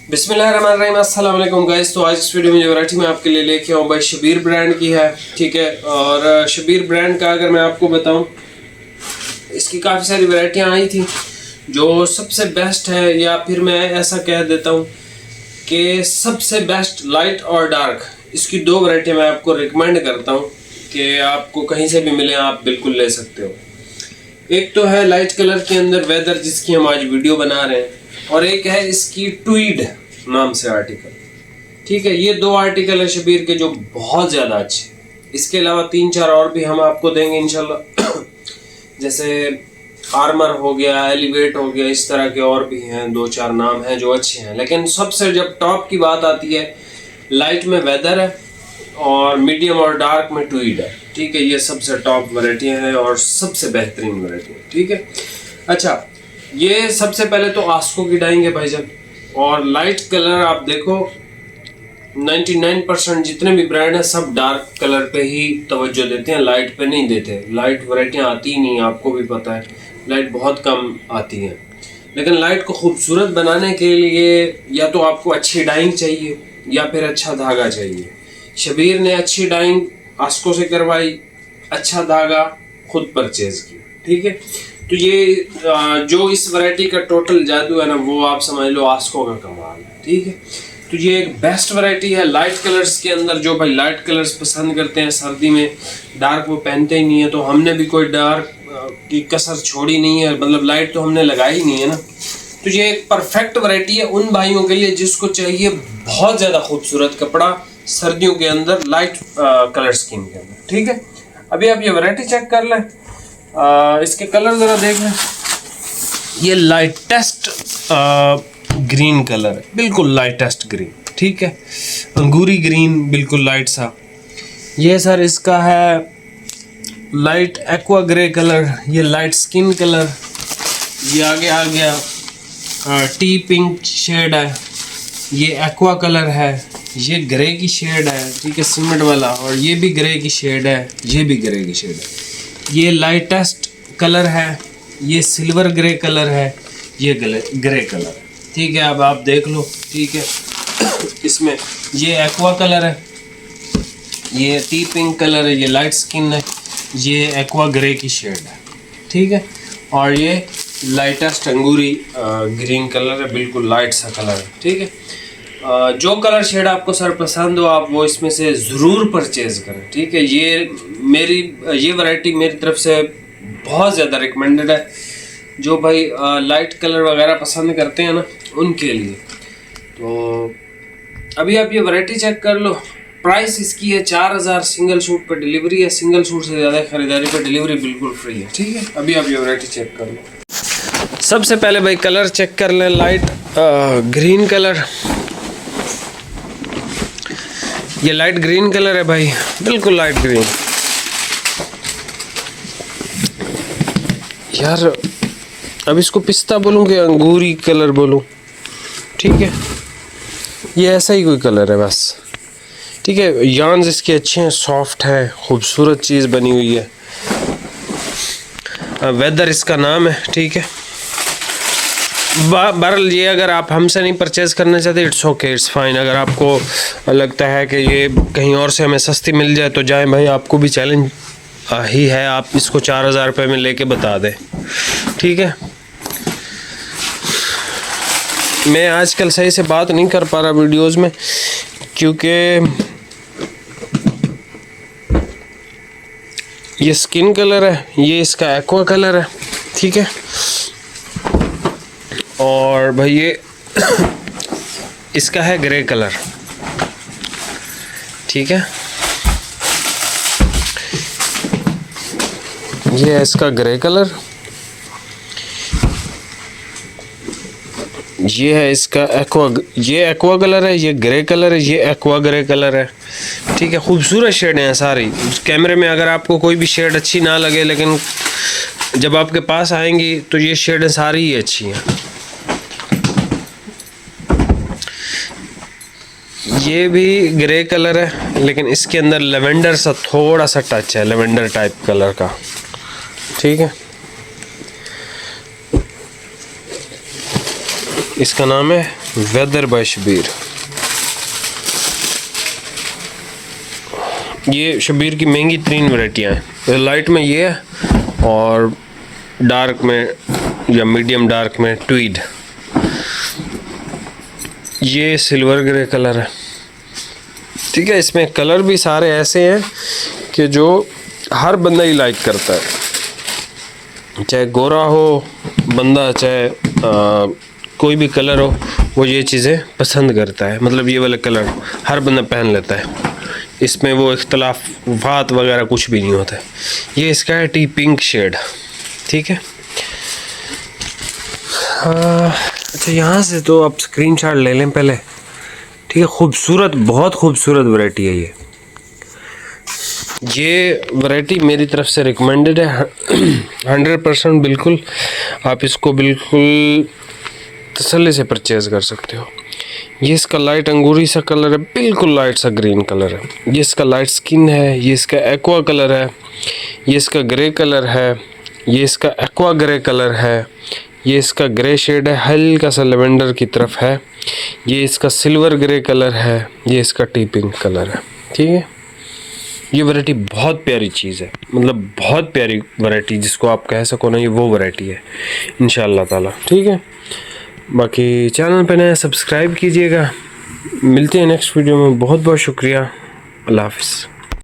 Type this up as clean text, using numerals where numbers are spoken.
बिस्मिल्लाहिर्रहमानिर्रहीम, अस्सलाम वालेकुम गाइस। तो आज इस वीडियो में जो वैरायटी मैं आपके लिए लेके आऊँ भाई शबीर ब्रांड की है, ठीक है। और शबीर ब्रांड का अगर मैं आपको बताऊं, इसकी काफ़ी सारी वैरायटियाँ आई थी। जो सबसे बेस्ट है, या फिर मैं ऐसा कह देता हूँ कि सबसे बेस्ट लाइट और डार्क, इसकी दो वैरायटी मैं आपको रिकमेंड करता हूँ कि आपको कहीं से भी मिले आप बिल्कुल ले सकते हो। एक तो है लाइट कलर के अंदर वेदर, जिसकी हम आज वीडियो बना रहे हैं, और एक है इसकी ट्वीड नाम से आर्टिकल, ठीक है। ये दो आर्टिकल है शबीर के जो बहुत ज़्यादा अच्छे। इसके अलावा 3-4 और भी हम आपको देंगे इंशाल्लाह जैसे आर्मर हो गया, एलिवेट हो गया, इस तरह के और भी हैं 2-4 नाम हैं जो अच्छे हैं। लेकिन सबसे जब टॉप की बात आती है, लाइट में वेदर है और मीडियम और डार्क में ट्वीड है, ठीक है। ये सबसे टॉप वैरायटियाँ हैं और सबसे बेहतरीन वैरायटी है, ठीक है। अच्छा, ये सबसे पहले तो आस्को की डाइंग है भाईजान। और लाइट कलर आप देखो, 99% जितने भी ब्रांड हैं सब डार्क कलर पे ही तवज्जो देते हैं, लाइट पे नहीं देते। लाइट वैरायटियाँ आती ही नहीं, आपको भी पता है, लाइट बहुत कम आती हैं। लेकिन लाइट को खूबसूरत बनाने के लिए या तो आपको अच्छी डाइंग चाहिए या फिर अच्छा धागा चाहिए। शबीर ने अच्छी डाइंग आस्को से करवाई, अच्छा धागा खुद परचेज किया, ठीक है। तो ये जो इस वैरायटी का टोटल जादू है ना, वो आप समझ लो आस्को का कमाल है, ठीक है। तो ये एक बेस्ट वैरायटी है लाइट कलर्स के अंदर। जो भाई लाइट कलर्स पसंद करते हैं, सर्दी में डार्क वो पहनते ही नहीं है, तो हमने भी कोई डार्क की कसर छोड़ी नहीं है, मतलब लाइट तो हमने लगाई नहीं है ना। तो ये एक परफेक्ट वैरायटी है उन भाइयों के लिए जिसको चाहिए बहुत ज़्यादा खूबसूरत कपड़ा सर्दियों के अंदर, लाइट कलर स्कीम के अंदर, ठीक है। अभी आप ये वैरायटी चेक कर लें, इसके कलर ज़रा देख लें। ये लाइटेस्ट ग्रीन कलर है, बिल्कुल लाइटेस्ट ग्रीन, ठीक है। अंगूरी ग्रीन, बिल्कुल लाइट सा। ये सर इसका है लाइट एक्वा ग्रे कलर, ये लाइट स्किन कलर। ये आगे आ गया टी पिंक शेड है, ये एक्वा कलर है, ये ग्रे की शेड है, ठीक है, सीमेंट वाला। और ये भी ग्रे की शेड है, ये भी ग्रे की शेड है। ये लाइटेस्ट कलर है, ये सिल्वर ग्रे कलर है, ये ग्रे कलर है, ठीक है। अब आप देख लो, ठीक है। इसमें ये एक्वा कलर है, ये टी पिंक कलर है, ये लाइट स्किन है, ये एक्वा ग्रे की शेड है, ठीक है। और ये लाइटेस्ट अंगूरी ग्रीन कलर है, बिल्कुल लाइट सा कलर है, ठीक है। जो कलर शेड आपको सर पसंद हो आप वो इसमें से ज़रूर परचेज़ करें, ठीक है। ये वैरायटी मेरी तरफ से बहुत ज़्यादा रिकमेंडेड है, जो भाई लाइट कलर वगैरह पसंद करते हैं ना, उनके लिए। तो अभी आप ये वैरायटी चेक कर लो। प्राइस इसकी है 4000, सिंगल सूट पर डिलीवरी है, सिंगल सूट से ज़्यादा खरीदारी पर डिलीवरी बिल्कुल फ्री है, ठीक है। अभी आप ये वैरायटी चेक कर लो। सबसे पहले भाई कलर चेक कर लें, लाइट ग्रीन कलर। ये लाइट ग्रीन कलर है भाई, बिल्कुल लाइट ग्रीन। यार अब इसको पिस्ता बोलूँ कि अंगूरी कलर बोलूँ, ठीक है। ये ऐसा ही कोई कलर है बस, ठीक है। यार्न्स इसके अच्छे हैं, सॉफ्ट है, खूबसूरत चीज़ बनी हुई है। वेदर इसका नाम है, ठीक है। बहरहाल ये अगर आप हमसे नहीं परचेज़ करना चाहते, इट्स ओके, इट्स फाइन। अगर आपको लगता है कि ये कहीं और से हमें सस्ती मिल जाए तो जाएं भाई, आपको भी चैलेंज ही है, आप इसको 4000 रुपये में लेके बता दें, ठीक है। मैं आजकल सही से बात नहीं कर पा रहा वीडियोज़ में, क्योंकि ये स्किन कलर है, ये इसका एक्वा कलर है, ठीक है। और भाई ये इसका है ग्रे कलर, ठीक है। ये है इसका ग्रे कलर, ये है इसका एक्वा, ये एक्वा कलर है, ये ग्रे कलर है, ये एक्वा ग्रे कलर है, ठीक है। खूबसूरत शेड हैं सारी। कैमरे में अगर आपको कोई भी शेड अच्छी ना लगे, लेकिन जब आपके पास आएंगी तो ये शेडें सारी ही अच्छी हैं। ये भी ग्रे कलर है, लेकिन इसके अंदर लेवेंडर सा थोड़ा सा टच है, लेवेंडर टाइप कलर का, ठीक है। इसका नाम है वेदर बाय शबीर। ये शबीर की महंगी 3 वैरायटियाँ हैं। लाइट में ये है और डार्क में या मीडियम डार्क में ट्वीड। ये सिल्वर ग्रे कलर है, ठीक है। इसमें कलर भी सारे ऐसे हैं कि जो हर बंदा ही लाइक करता है, चाहे गोरा हो बंदा, चाहे कोई भी कलर हो, वो ये चीज़ें पसंद करता है। मतलब ये वाले कलर हर बंदा पहन लेता है, इसमें वो इख्तलाफात वगैरह कुछ भी नहीं होता है। ये इसका है टी पिंक शेड, ठीक है। अच्छा, यहाँ से तो आप स्क्रीनशॉट ले लें पहले, ठीक है। खूबसूरत, बहुत खूबसूरत वैरायटी है ये वैरायटी मेरी तरफ से रिकमेंडेड है 100%। बिल्कुल आप इसको बिल्कुल तसल्ली से परचेज़ कर सकते हो। ये इसका लाइट अंगूरी सा कलर है, बिल्कुल लाइट सा ग्रीन कलर है। ये इसका लाइट स्किन है, ये इसका एक्वा कलर है, ये इसका ग्रे कलर है, ये इसका एक्वा ग्रे कलर है, ये इसका ग्रे शेड है, हल्का सा लेवेंडर की तरफ है, ये इसका सिल्वर ग्रे कलर है, ये इसका टी पिंक कलर है, ठीक है। ये वैरायटी बहुत प्यारी चीज़ है, मतलब बहुत प्यारी वैरायटी, जिसको आप कह सको ना, ये वो वैरायटी है इंशाअल्लाह ताला, ठीक है। बाकी चैनल पे नया सब्सक्राइब कीजिएगा। मिलते हैं नेक्स्ट वीडियो में। बहुत बहुत शुक्रिया। अल्लाह हाफ़िज़।